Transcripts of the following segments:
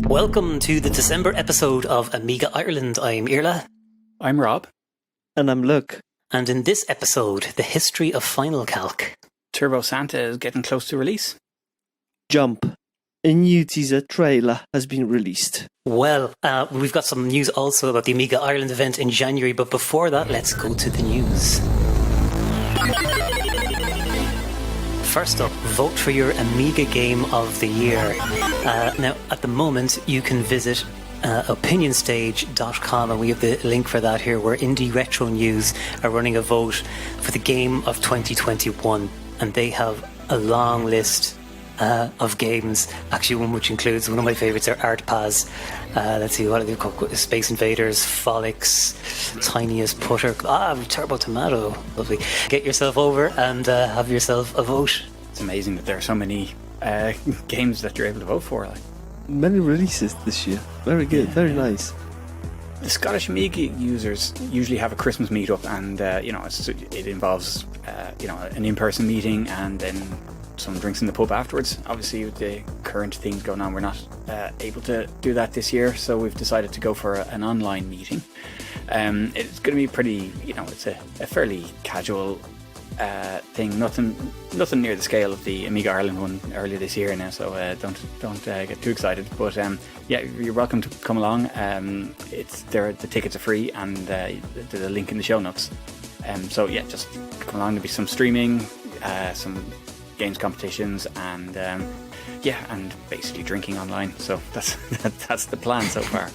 Welcome to the December episode of Amiga Ireland. I'm Irla. I'm Rob. And I'm Luke. And in this episode, the history of Final Calc. Turbo Santa is getting close to release. Jump. A new teaser trailer has been released. Well, we've got some news also about the Amiga Ireland event in January, but before that, let's go to the news. First up, vote for your Amiga Game of the Year. Now, at the moment, you can visit opinionstage.com, and we have the link for that here, where Indie Retro News are running a vote for the Game of 2021, and they have a long list of games, actually one which includes one of my favourites are Art Paz. Let's see, what are they called? Space Invaders, Frolics, Tiniest Putter, Turbo Tomato. Lovely. Get yourself over and have yourself a vote. It's amazing that there are so many games that you're able to vote for. Many releases this year. Very good, very nice. The Scottish Amiga users usually have a Christmas meetup, and it involves an in-person meeting and then some drinks in the pub afterwards. Obviously, with the current things going on, we're not able to do that this year, so we've decided to go for an online meeting. It's going to be pretty, it's a fairly casual thing. Nothing near the scale of the Amiga Ireland one earlier this year now, so don't get too excited. But you're welcome to come along. The tickets are free, and there's a link in the show notes. Just come along. There'll be some streaming, some games competitions, and and basically drinking online. So that's the plan so far.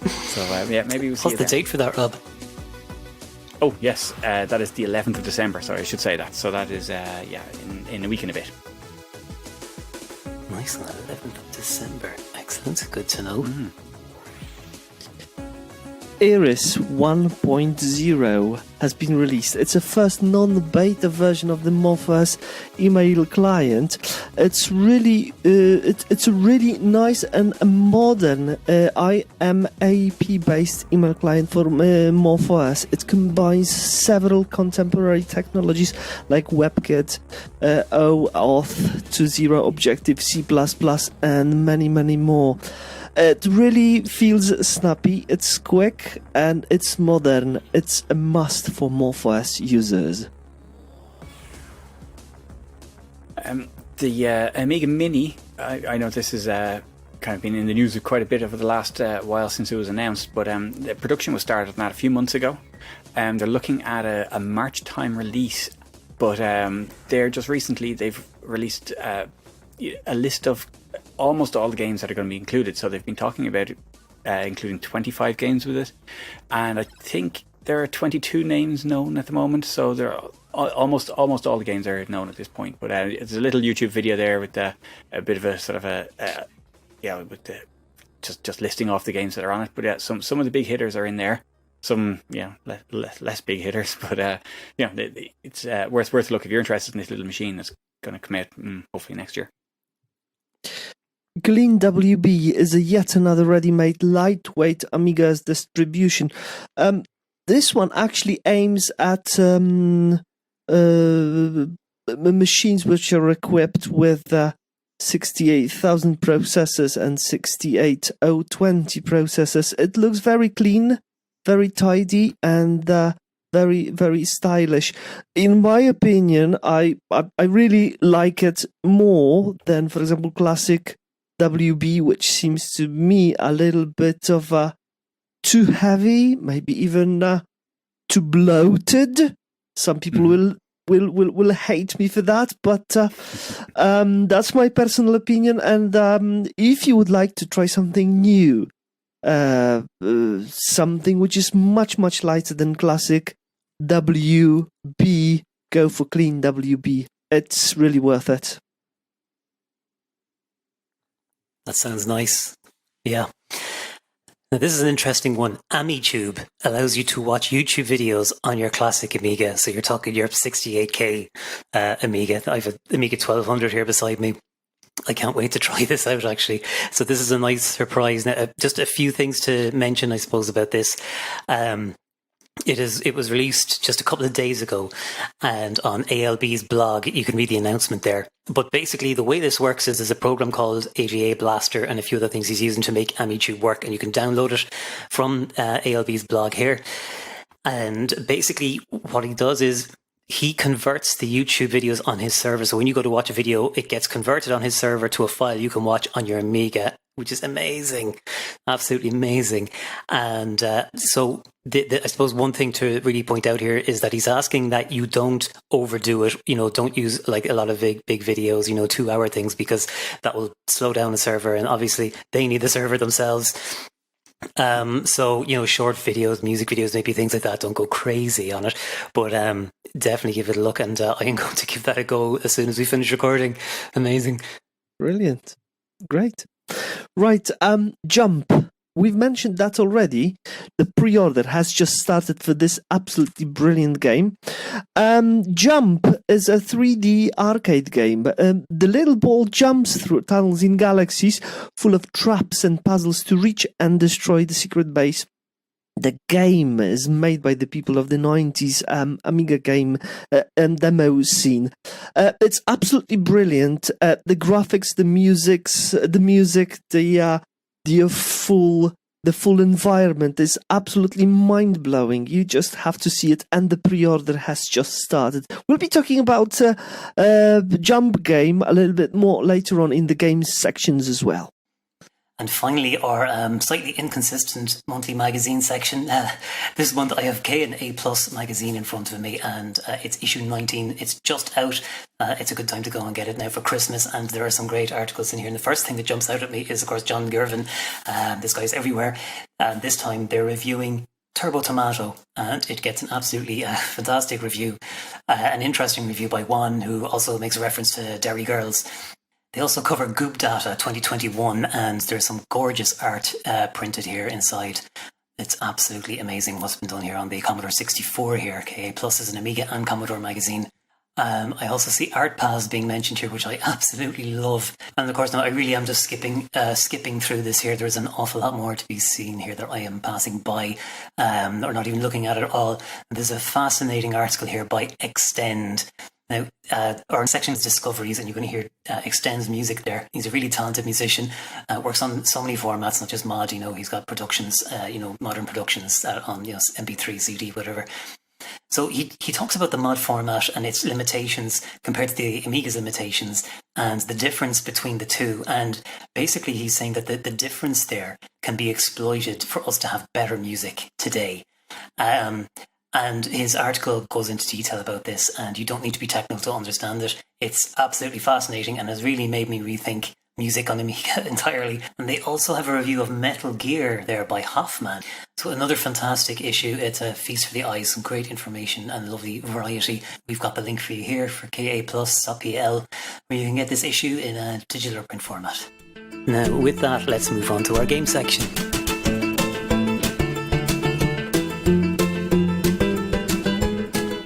So maybe we'll see. What's the date for that, Rob? Oh yes, that is the 11th of December. Sorry, I should say that. So that is in a week and a bit. Nice, 11th of December. Excellent, good to know. Iris 1.0 has been released. It's a first non-beta version of the MorphOS email client. It's really, it's a really nice and modern IMAP-based email client for MorphOS. It combines several contemporary technologies like WebKit, OAuth 2.0, Objective-C++, and many, many more. It really feels snappy, it's quick, and it's modern. It's a must for MorphOS users. The Amiga Mini, I know this has kind of been in the news quite a bit over the last while since it was announced, but the production was started on that a few months ago. They're looking at a March time release, but they've released a list of almost all the games that are going to be included. So they've been talking about including 25 games with it, and I think there are 22 names known at the moment. So there are almost all the games are known at this point. But it's a little YouTube video there with a bit of a sort of with the just listing off the games that are on it. But some of the big hitters are in there. Some less big hitters, but it's worth a look if you're interested in this little machine that's going to come out hopefully next year. Glean WB is yet another ready-made lightweight Amiga's distribution. This one actually aims at machines which are equipped with 68,000 processors and 68020 processors. It looks very clean, very tidy, and very, very stylish. In my opinion, I really like it more than, for example, classic WB, which seems to me a little bit of too heavy, maybe even too bloated. Some people will hate me for that, but that's my personal opinion. And if you would like to try something new, something which is much, much lighter than classic WB, go for Clean WB. It's really worth it. That sounds nice. Yeah. Now, this is an interesting one. Amitube allows you to watch YouTube videos on your classic Amiga. So you're talking your 68K Amiga. I have an Amiga 1200 here beside me. I can't wait to try this out, actually. So this is a nice surprise. Now, just a few things to mention, I suppose, about this. It was released just a couple of days ago, and on ALB's blog you can read the announcement there. But basically the way this works is there's a program called AGA Blaster and a few other things he's using to make amitube work, and you can download it from ALB's blog here. And basically what he does is he converts the YouTube videos on his server. So when you go to watch a video, it gets converted on his server to a file you can watch on your Amiga, which is amazing, absolutely amazing. And so I suppose one thing to really point out here is that he's asking that you don't overdo it. Don't use like a lot of big videos, 2-hour things, because that will slow down the server, and obviously they need the server themselves. So short videos, music videos, maybe things like that, don't go crazy on it, but definitely give it a look, and I am going to give that a go as soon as we finish recording. Amazing. Brilliant. Great. Right, Jump. We've mentioned that already. The pre-order has just started for this absolutely brilliant game. Jump is a 3D arcade game. The little ball jumps through tunnels in galaxies full of traps and puzzles to reach and destroy the secret base. The game is made by the people of the 90s Amiga game demo scene. It's absolutely brilliant. The graphics, the music, the full environment is absolutely mind-blowing. You just have to see it, and the pre-order has just started. We'll be talking about Jump game a little bit more later on in the games sections as well. And finally, our slightly inconsistent monthly magazine section. This month I have K and A Plus magazine in front of me, and it's issue 19. It's just out. It's a good time to go and get it now for Christmas, and there are some great articles in here. And the first thing that jumps out at me is, of course, John Girvin. This guy's everywhere. And this time they're reviewing Turbo Tomato, and it gets an absolutely fantastic review. An interesting review by Juan, who also makes a reference to Derry Girls. They also cover Goop Data 2021, and there's some gorgeous art printed here inside. It's absolutely amazing what's been done here on the Commodore 64 here. KA Plus is an Amiga and Commodore magazine. I also see Art Paths being mentioned here, which I absolutely love. And of course, now I really am just skipping through this here. There's an awful lot more to be seen here that I am passing by, or not even looking at at all. There's a fascinating article here by Extend. Now, our section is Discoveries, and you're going to hear Extend's music there. He's a really talented musician, works on so many formats, not just mod, he's got productions, modern productions on, MP3, CD, whatever. So he talks about the mod format and its limitations compared to the Amiga's limitations and the difference between the two. And basically he's saying that the difference there can be exploited for us to have better music today. And his article goes into detail about this, and you don't need to be technical to understand it. It's absolutely fascinating and has really made me rethink music on Amiga entirely. And they also have a review of Metal Gear there by Hoffman. So another fantastic issue. It's a feast for the eyes, some great information and lovely variety. We've got the link for you here for KA+.pl, where you can get this issue in a digital or print format. Now, with that, let's move on to our game section.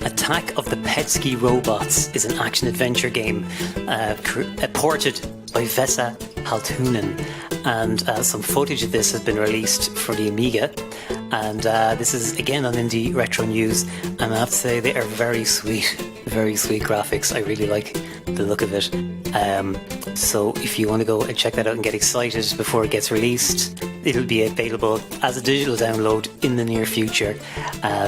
Attack of the Petsky Robots is an action-adventure game ported by Vesa Haltunen, and some footage of this has been released for the Amiga, and this is again on Indie Retro News, and I have to say they are very sweet graphics. I really like the look of it. So if you want to go and check that out and get excited before it gets released, it'll be available as a digital download in the near future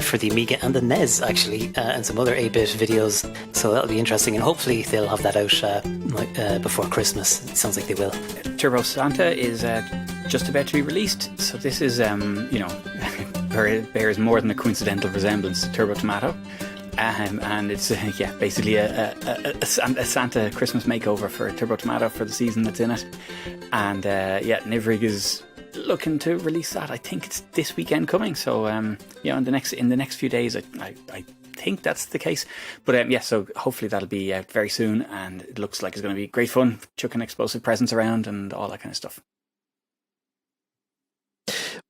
for the Amiga and the NES actually, and some other 8-bit videos. So that'll be interesting, and hopefully they'll have that out before Christmas. It sounds like they will. Turbo Santa is just about to be released, so this is bears more than a coincidental resemblance to Turbo Tomato. And it's basically a Santa Christmas makeover for Turbo Tomato for the season that's in it. And Nivrig is looking to release that. I think it's this weekend coming. So in the next few days, I think that's the case. But so hopefully that'll be out very soon, and it looks like it's going to be great fun, chucking explosive presents around and all that kind of stuff.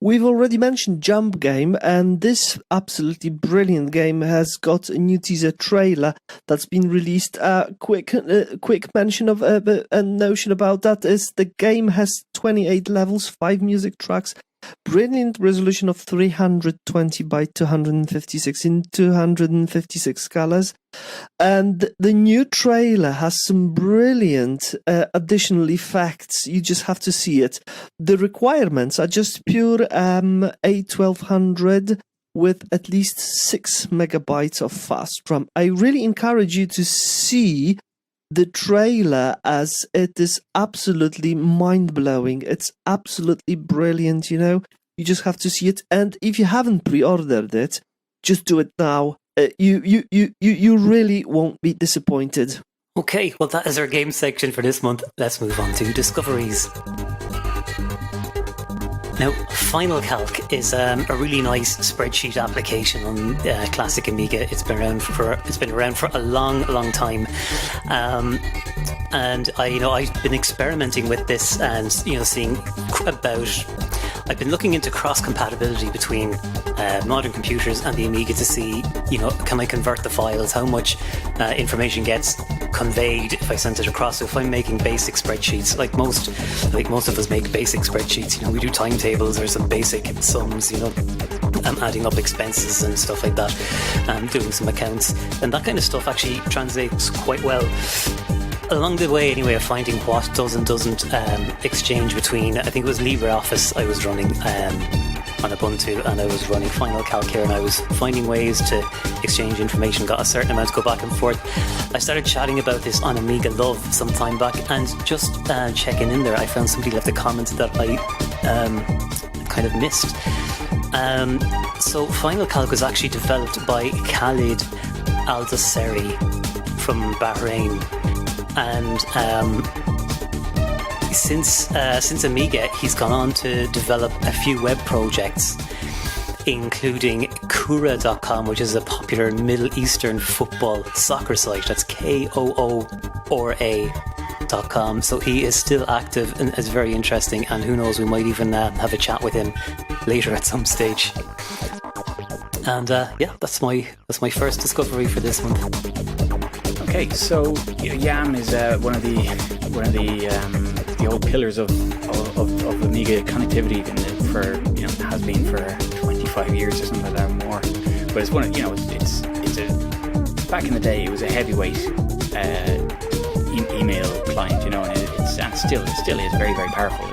We've already mentioned Jump Game, and this absolutely brilliant game has got a new teaser trailer that's been released. Quick mention of a notion about that is the game has 28 levels, 5 music tracks, Brilliant resolution of 320 by 256 in 256 colors. And the new trailer has some brilliant additional effects. You just have to see it. The requirements are just pure A1200 with at least 6 megabytes of fast RAM. I really encourage you to see the trailer, as it is absolutely mind-blowing. It's absolutely brilliant, you know. You just have to see it. And if you haven't pre-ordered it, just do it now. You really won't be disappointed. Okay, well, that is our game section for this month. Let's move on to discoveries. Now, Final Calc is a really nice spreadsheet application on classic Amiga. It's been around for a long time, and I've been experimenting with this and seeing about. I've been looking into cross-compatibility between modern computers and the Amiga to see, can I convert the files? How much information gets conveyed if I send it across? So if I'm making basic spreadsheets, like most of us make basic spreadsheets, we do timetables or some basic sums, I'm adding up expenses and stuff like that, doing some accounts, and that kind of stuff actually translates quite well. Along the way, anyway, of finding what does and doesn't exchange between, I think it was LibreOffice I was running on Ubuntu, and I was running Final Calc here, and I was finding ways to exchange information, got a certain amount to go back and forth. I started chatting about this on Amiga Love some time back, and just checking in there, I found somebody left a comment that I kind of missed. So Final Calc was actually developed by Khalid Al-Dasseri from Bahrain. And since Amiga, he's gone on to develop a few web projects, including Koora.com, which is a popular Middle Eastern football soccer site. That's KOORA.com. So he is still active and is very interesting. And who knows, we might even have a chat with him later at some stage. And that's my first discovery for this month. Okay, so YAM is one of the old pillars of Amiga connectivity, has been for 25 years or something like that or more. But it's one of it's back in the day it was a heavyweight email client, and it still is very, very powerful.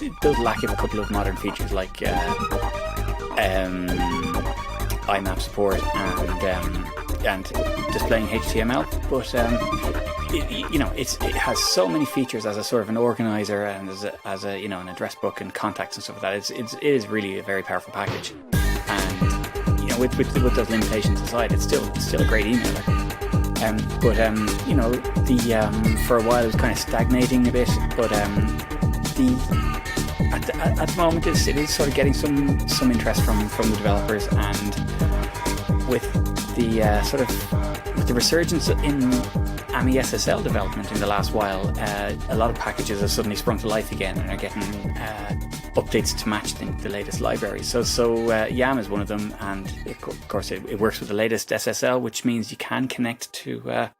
It does lack a couple of modern features like IMAP support and displaying HTML, but it has so many features as a sort of an organizer and as a an address book and contacts and stuff like that. It is really a very powerful package, and with those limitations aside, it's still a great emailer. For a while it was kind of stagnating a bit, but at the moment it is sort of getting some interest from the developers, and with the with the resurgence in AMI SSL development in the last while, a lot of packages have suddenly sprung to life again and are getting updates to match the latest libraries. So YAM is one of them, and of course it works with the latest SSL, which means you can connect to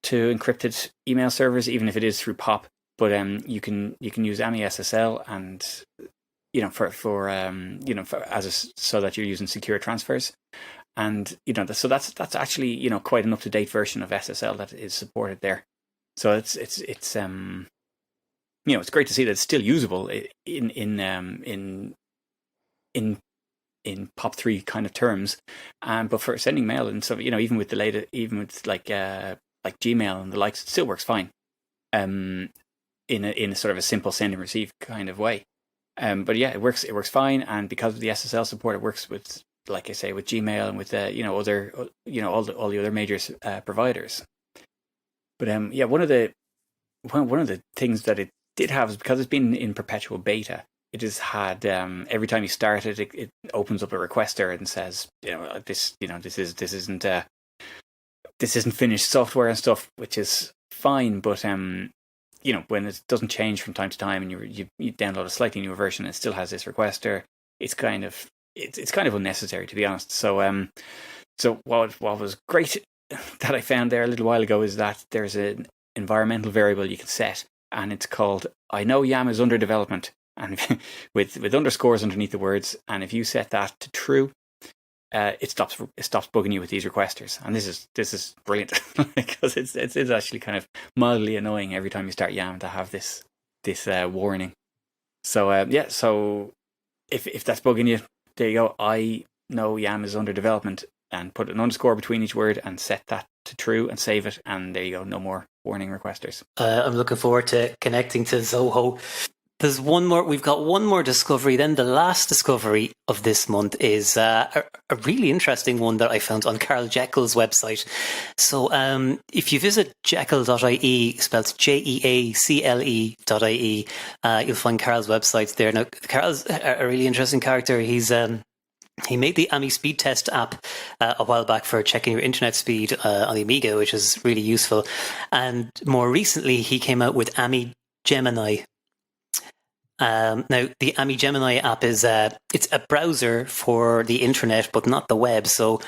encrypted email servers, even if it is through POP. But you can use AMI SSL, and so that you're using secure transfers. And so that's actually quite an up-to-date version of SSL that is supported there. So it's great to see that it's still usable in POP3 kind of terms. But for sending mail and stuff, even with like Gmail and the likes, it still works fine. In a sort of a simple send and receive kind of way. But yeah, it works fine, and because of the SSL support, it works with, like I say, with Gmail and with other all the other major providers. But one of the things that it did have is, because it's been in perpetual beta, it has had every time you start it, it opens up a requester and says this isn't finished software and stuff, which is fine, but when it doesn't change from time to time and you download a slightly newer version, it still has this requester. It's kind of unnecessary, to be honest. So what was great that I found there a little while ago is that there's an environmental variable you can set, and it's called "I know YAM is under development," and with underscores underneath the words. And if you set that to true, it stops bugging you with these requesters. And this is brilliant because it's actually kind of mildly annoying every time you start YAM to have this warning. So so if that's bugging you, there you go. I know YAM is under development, and put an underscore between each word and set that to true and save it, and there you go. No more warning requesters. I'm looking forward to connecting to Zoho. There's one more. We've got one more discovery. Then the last discovery of this month is a really interesting one that I found on Karl Jekyll's website. So if you visit jekyll.ie, spelled jeacle.ie, you'll find Karl's website there. Now, Karl's a really interesting character. He made the Ami Speed Test app a while back for checking your internet speed on the Amiga, which is really useful. And more recently, he came out with Amiga Gemini. Now, the Amiga Gemini app is it's a browser for the internet, but not the web. So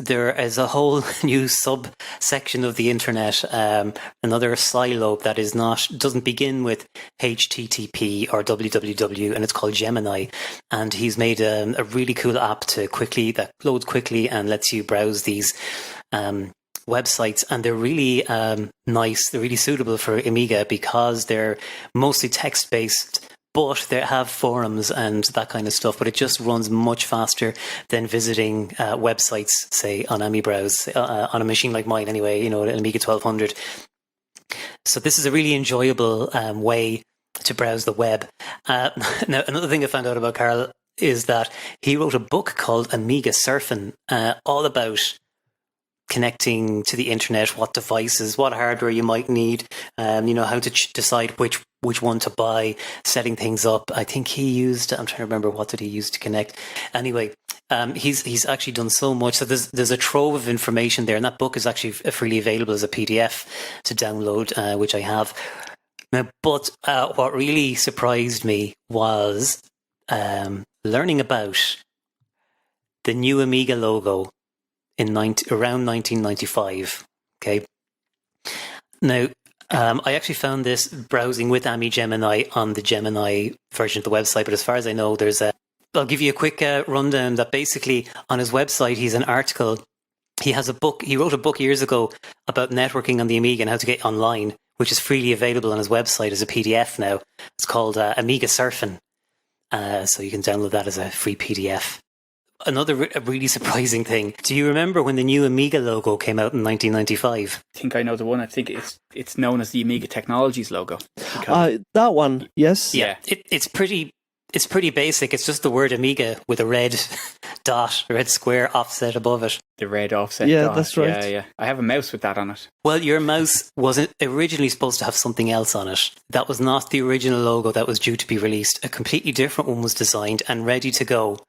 there is a whole new subsection of the internet, another silo that doesn't begin with HTTP or www, and it's called Gemini. And he's made a really cool app that loads quickly and lets you browse these websites, and they're really nice. They're really suitable for Amiga because they're mostly text-based, but they have forums and that kind of stuff. But it just runs much faster than visiting websites, say on AmiBrowse, on a machine like mine anyway, an Amiga 1200. So this is a really enjoyable way to browse the web. Now, another thing I found out about Karl is that he wrote a book called Amiga Surfing, all about connecting to the internet, what devices, what hardware you might need, how to decide which one to buy, setting things up. I think he used, I'm trying to remember, what did he use to connect? Anyway, he's actually done so much. So there's a trove of information there, and that book is actually freely available as a PDF to download, which I have. Now, but what really surprised me was learning about the new Amiga logo around 1995. Okay. Now, I actually found this browsing with Amiga Gemini on the Gemini version of the website, but as far as I know, I'll give you a quick rundown that basically on his website, he's an article. He has a book. He wrote a book years ago about networking on the Amiga and how to get online, which is freely available on his website as a PDF now. It's called Amiga Surfing. So you can download that as a free PDF. Another really surprising thing. Do you remember when the new Amiga logo came out in 1995? I think I know the one. I think it's known as the Amiga Technologies logo. That one, yes. Yeah. It's pretty basic. It's just the word Amiga with a red dot, a red square offset above it. The red offset dot. Yeah, that's right. Yeah. I have a mouse with that on it. Well, your mouse wasn't originally supposed to have something else on it. That was not the original logo that was due to be released. A completely different one was designed and ready to go.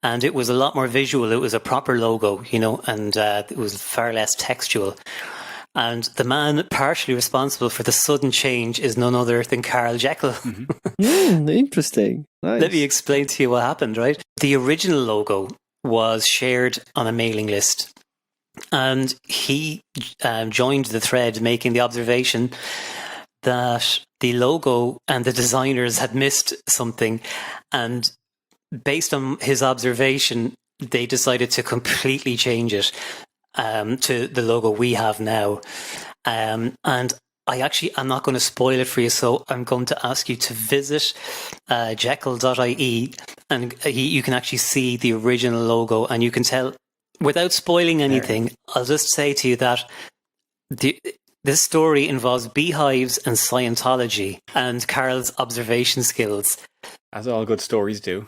And it was a lot more visual. It was a proper logo, and it was far less textual. And the man partially responsible for the sudden change is none other than Karl Jekyll. Mm-hmm. Interesting. Nice. Let me explain to you what happened, right? The original logo was shared on a mailing list. And he joined the thread making the observation that the logo and the designers had missed something. And based on his observation, they decided to completely change it to the logo we have now. And I'm not going to spoil it for you, so I'm going to ask you to visit jekyll.ie, and you can actually see the original logo, and you can tell, without spoiling anything, I'll just say to you that this story involves beehives and Scientology and Karl's observation skills. As all good stories do.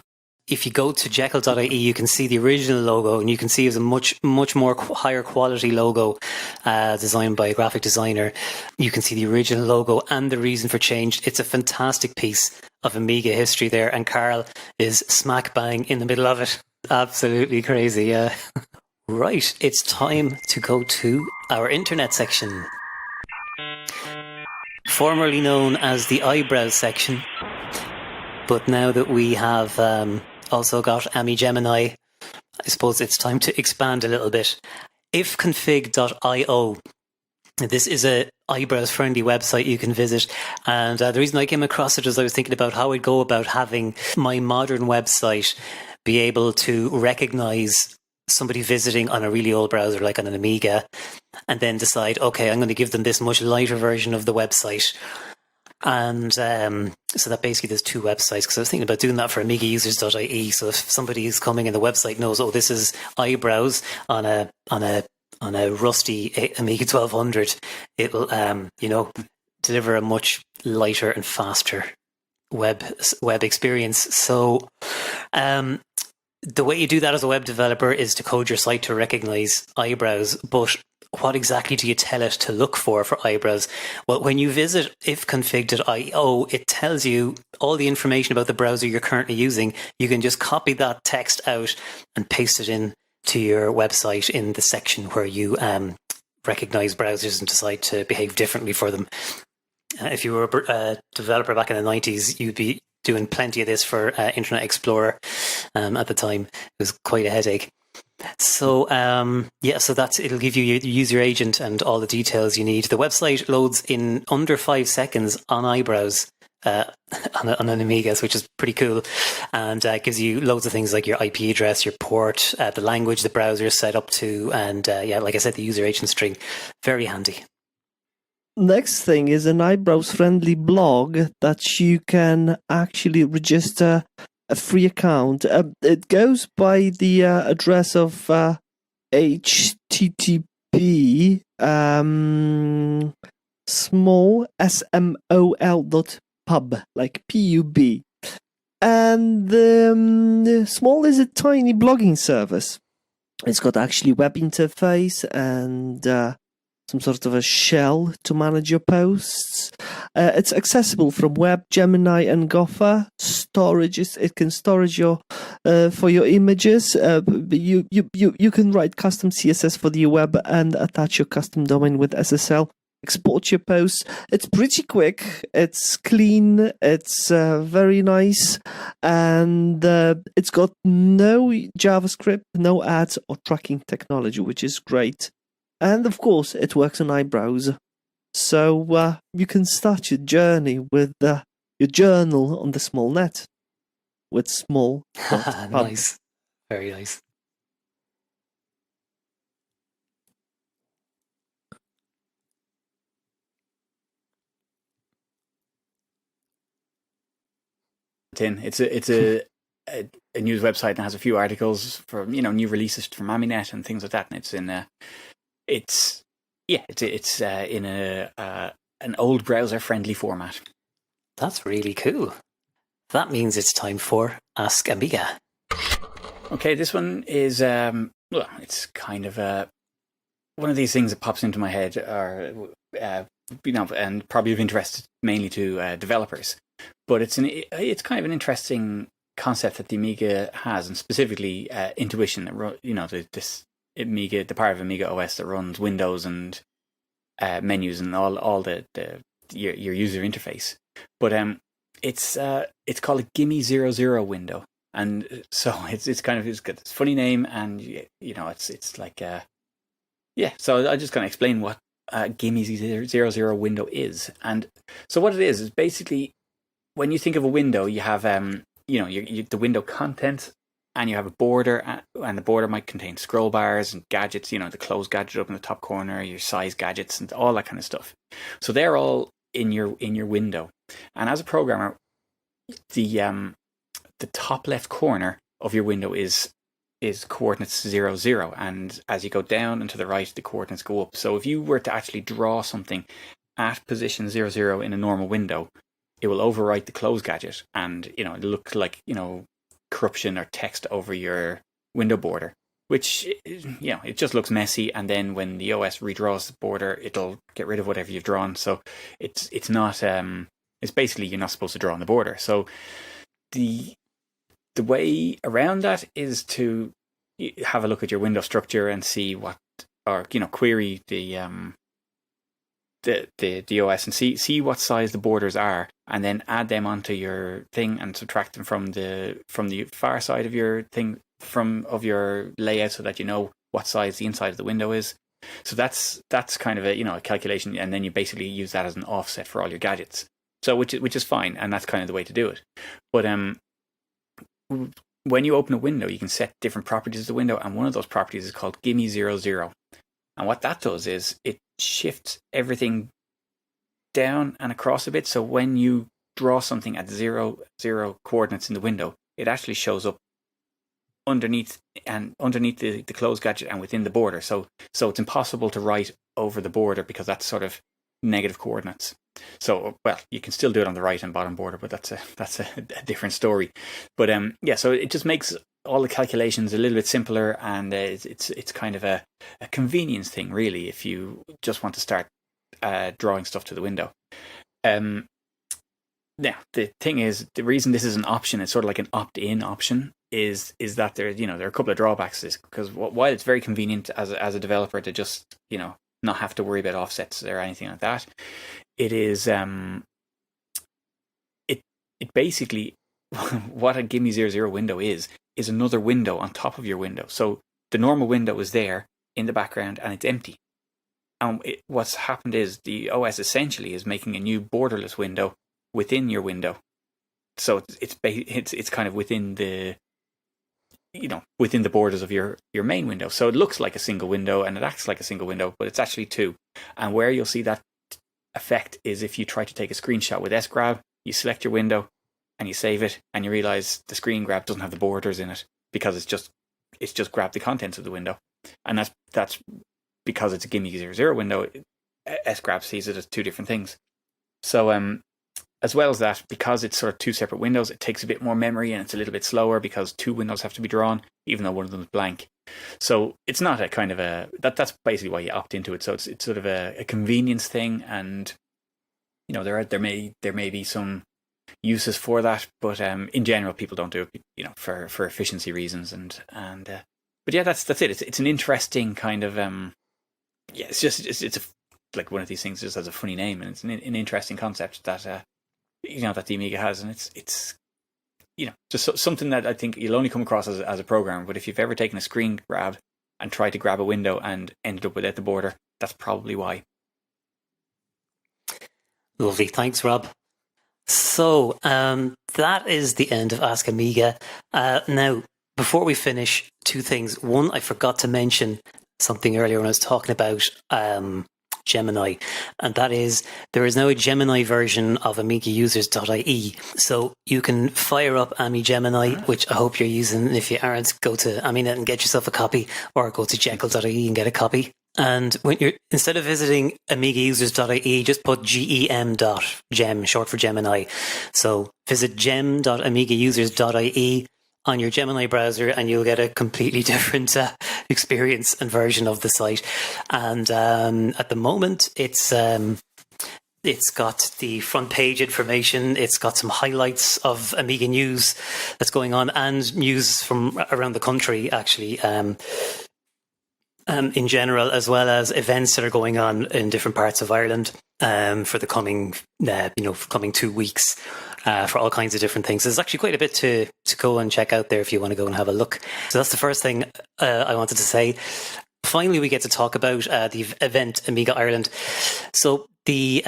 If you go to jekyll.ie, you can see the original logo, and you can see it's a much more higher quality logo designed by a graphic designer. You can see the original logo and the reason for change. It's a fantastic piece of Amiga history there, and Karl is smack bang in the middle of it. Absolutely crazy, yeah. Right, it's time to go to our internet section. Formerly known as the eyebrows section, but now that we have also got Amiga Gemini, I suppose it's time to expand a little bit. Ifconfig.io. This is a eyebrows friendly website you can visit. And the reason I came across it is I was thinking about how I'd go about having my modern website be able to recognize somebody visiting on a really old browser like on an Amiga, and then decide, okay, I'm going to give them this much lighter version of the website. And so that basically there's two websites, because I was thinking about doing that for amigausers.ie. So if somebody is coming and the website knows, oh, this is eyebrows on a rusty Amiga 1200, it'll deliver a much lighter and faster web experience. So the way you do that as a web developer is to code your site to recognize eyebrows, but what exactly do you tell it to look for eyebrows? Well, when you visit ifconfig.io, it tells you all the information about the browser you're currently using. You can just copy that text out and paste it in to your website in the section where you recognize browsers and decide to behave differently for them. If you were a developer back in the 90s, you'd be doing plenty of this for Internet Explorer at the time. It was quite a headache. So so it'll give you your user agent and all the details you need. The website loads in under 5 seconds on eyebrows on an Amiga, which is pretty cool, and gives you loads of things like your IP address, your port, the language the browser is set up to, and like I said, the user agent string. Very handy. Next thing is an eyebrows-friendly blog that you can actually register a free account. It goes by the address of http small.pub, like pub. And Small is a tiny blogging service. It's got actually web interface and some sort of a shell to manage your posts. It's accessible from Web, Gemini, and Gopher. It can storage your for your images. You can write custom CSS for the web and attach your custom domain with SSL. Export your posts. It's pretty quick. It's clean. It's very nice, and it's got no JavaScript, no ads or tracking technology, which is great. And of course, it works on eyebrows. So you can start your journey with your journal on the Smallnet with small. Nice. Very nice. It's a news website and has a few articles for new releases from Aminet and things like that. And it's in an old browser friendly format. That's really cool. That means it's time for Ask Amiga. Okay, this one is it's kind of one of these things that pops into my head, or and probably of interest mainly to developers. But it's kind of an interesting concept that the Amiga has, and specifically Intuition. This Amiga, the part of Amiga OS that runs Windows and menus and all your user interface. But it's called a Gimme 00 window, and so it's got this funny name, and it's like So I just kind of explain what Gimme 00 window is, and so what it is basically, when you think of a window, you have the window content, and you have a border, and the border might contain scroll bars and gadgets, the close gadget up in the top corner, your size gadgets, and all that kind of stuff. So they're all in your window. And as a programmer, the top left corner of your window is coordinates 0, 0, and as you go down and to the right, the coordinates go up. So if you were to actually draw something at position 0, 0 in a normal window, it will overwrite the close gadget, and it'll look like corruption or text over your window border, which it just looks messy. And then when the OS redraws the border, it'll get rid of whatever you've drawn. So it's not it's basically you're not supposed to draw on the border. So the way around that is to have a look at your window structure and see query the OS and see what size the borders are, and then add them onto your thing and subtract them from the far side of your thing of your layout, so that you know what size the inside of the window is. So that's kind of a calculation, and then you basically use that as an offset for all your gadgets. So which is fine, and that's kind of the way to do it. But when you open a window, you can set different properties of the window, and one of those properties is called Gimme 00. And what that does is it shifts everything down and across a bit. So when you draw something at 0, 0 coordinates in the window, it actually shows up underneath the closed gadget and within the border. So it's impossible to write over the border because that's sort of negative coordinates. So, well, you can still do it on the right and bottom border, but that's a different story. But so it just makes all the calculations a little bit simpler, and it's kind of a convenience thing, really, if you just want to start drawing stuff to the window. Now, the thing is, the reason this is an option, it's sort of like an opt-in option, is that there are a couple of drawbacks to this, because while it's very convenient as a developer to just not have to worry about offsets or anything like that, it is it basically what a Gimme 00 window is another window on top of your window. So the normal window is there in the background and it's empty. And what's happened is the OS essentially is making a new borderless window within your window. So it's kind of within the within the borders of your main window. So it looks like a single window and it acts like a single window, but it's actually two. And where you'll see that effect is if you try to take a screenshot with sgrab, you select your window and you save it, and you realize the screen grab doesn't have the borders in it because it's just grabbed the contents of the window. And that's because it's a Gimme 00 window. sgrab sees it as two different things. So as well as that, because it's sort of two separate windows, it takes a bit more memory and it's a little bit slower because two windows have to be drawn, even though one of them is blank. So it's not a kind of that's basically why you opt into it. So it's sort of a convenience thing, and there may be some uses for that, but in general people don't do it for efficiency reasons, but yeah, that's it. It's an interesting kind of it's like one of these things just has a funny name, and it's an interesting concept that that the Amiga has, and it's just something that I think you'll only come across as a programmer. But if you've ever taken a screen grab and tried to grab a window and ended up without the border, that's probably why. Lovely, thanks, Rob. So that is the end of Ask Amiga. Now, before we finish, two things. One, I forgot to mention something earlier when I was talking about Gemini, and that is there is now a Gemini version of AmigaUsers.ie, so you can fire up Amiga Gemini, which I hope you're using. If you aren't, go to Aminet and get yourself a copy, or go to Jekyll.ie and get a copy. And when you're, instead of visiting AmigaUsers.ie, just put gem.gem, short for Gemini. So visit gem.AmigaUsers.ie on your Gemini browser, and you'll get a completely different experience and version of the site. And at the moment, it's got the front page information. It's got some highlights of Amiga news that's going on, and news from around the country, actually. In general, as well as events that are going on in different parts of Ireland for the coming 2 weeks for all kinds of different things. There's actually quite a bit to go and check out there if you want to go and have a look. So that's the first thing I wanted to say. Finally, we get to talk about the event Amiga Ireland. So the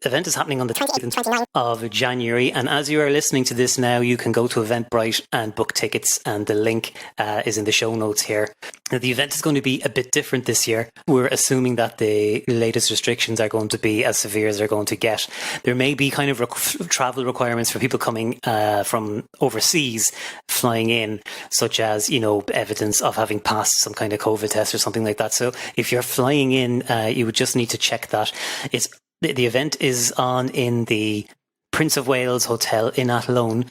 event is happening on the 29th of January, and as you are listening to this now, you can go to Eventbrite and book tickets, and the link is in the show notes here. Now, the event is going to be a bit different this year. We're assuming that the latest restrictions are going to be as severe as they're going to get. There may be kind of travel requirements for people coming from overseas, flying in, such as, evidence of having passed some kind of COVID test or something like that. So if you're flying in, you would just need to check that. The event is on in the Prince of Wales Hotel in Athlone,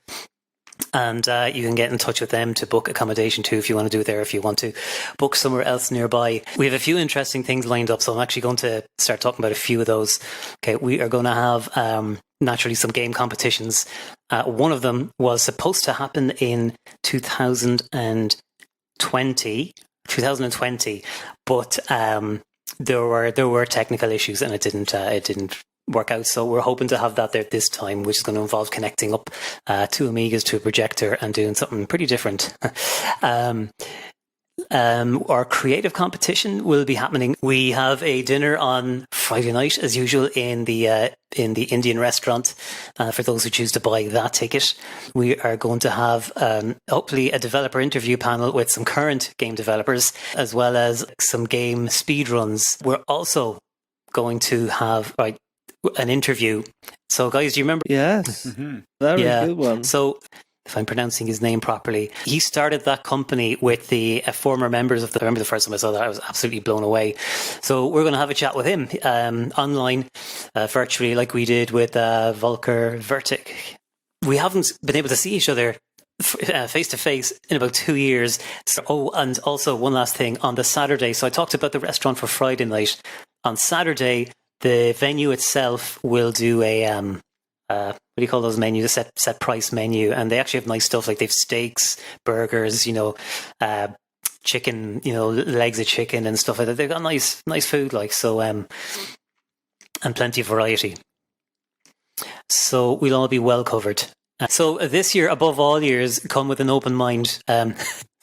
and you can get in touch with them to book accommodation too if you want to do it there, if you want to book somewhere else nearby. We have a few interesting things lined up, so I'm actually going to start talking about a few of those. Okay, we are going to have naturally some game competitions. One of them was supposed to happen in 2020, but there were technical issues and it didn't work out. So we're hoping to have that there this time, which is going to involve connecting up two Amigas to a projector and doing something pretty different. Our creative competition will be happening. We have a dinner on Friday night, as usual, in the Indian restaurant. For those who choose to buy that ticket, we are going to have hopefully a developer interview panel with some current game developers, as well as some game speedruns. We're also going to have an interview. So, guys, do you remember? Yes, very good one. So, if I'm pronouncing his name properly, he started that company with the former members of I remember the first time I saw that, I was absolutely blown away. So we're going to have a chat with him online, virtually, like we did with Volker Vertic. We haven't been able to see each other face to face in about 2 years. So, and also one last thing on the Saturday. So I talked about the restaurant for Friday night. On Saturday, the venue itself will do a what do you call those menus? A set price menu, and they actually have nice stuff, like they've steaks, burgers, chicken, legs of chicken and stuff like that. They've got nice food, like, so, and plenty of variety. So we'll all be well covered. So this year, above all years, come with an open mind.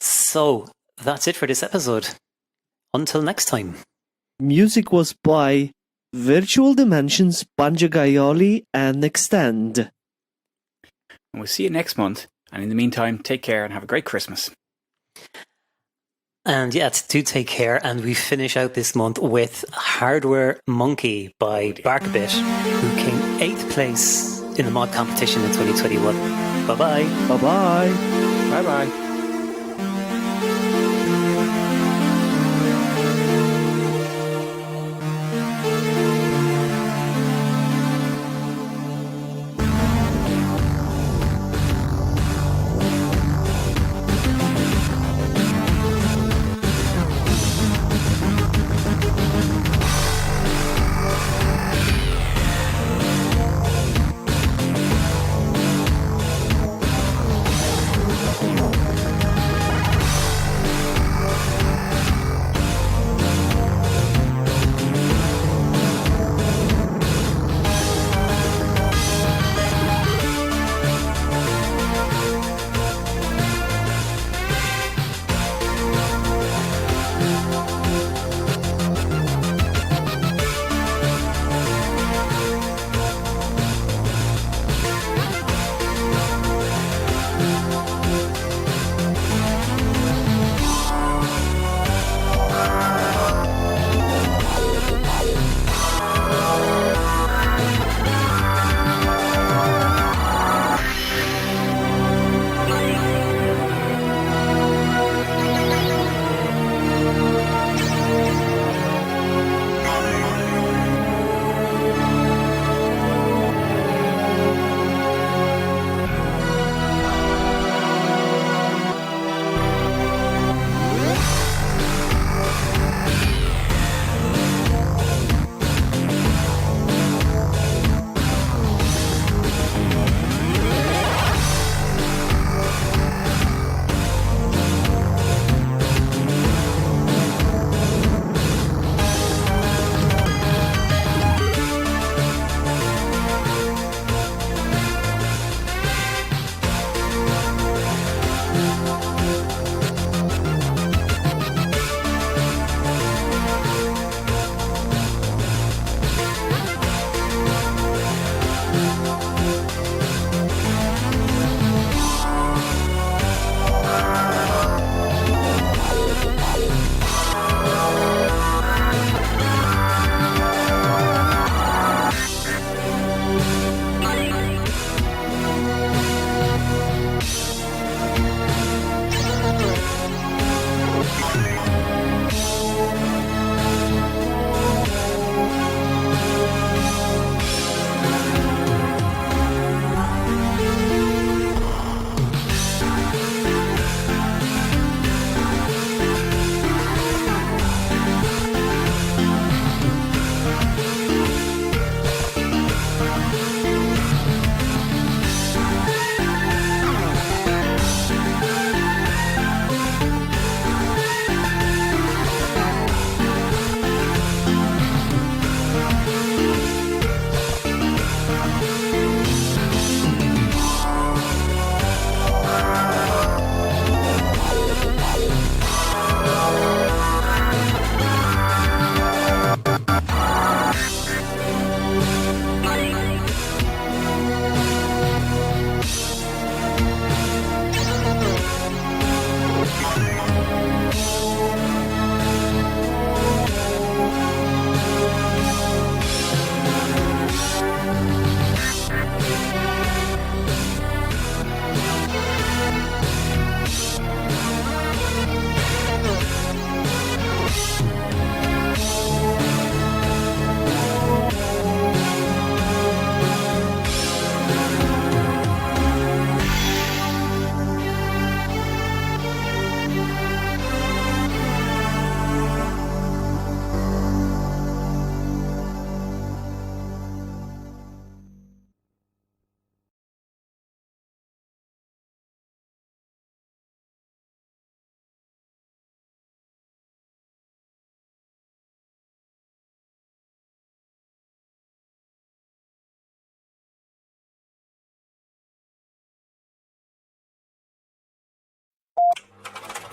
So that's it for this episode. Until next time. Music was by Virtual Dimensions, Banjagayoli, and Extend. And we'll see you next month. And in the meantime, take care and have a great Christmas. And yeah, do take care. And we finish out this month with Hardware Monkey by Barkbit, who came 8th place in the mod competition in 2021. Bye-bye. Bye-bye. Bye-bye.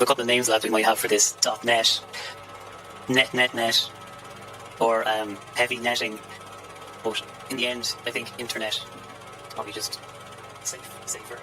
a couple of names that we might have for this: .net, net, or heavy netting. But in the end, I think internet is probably just safer.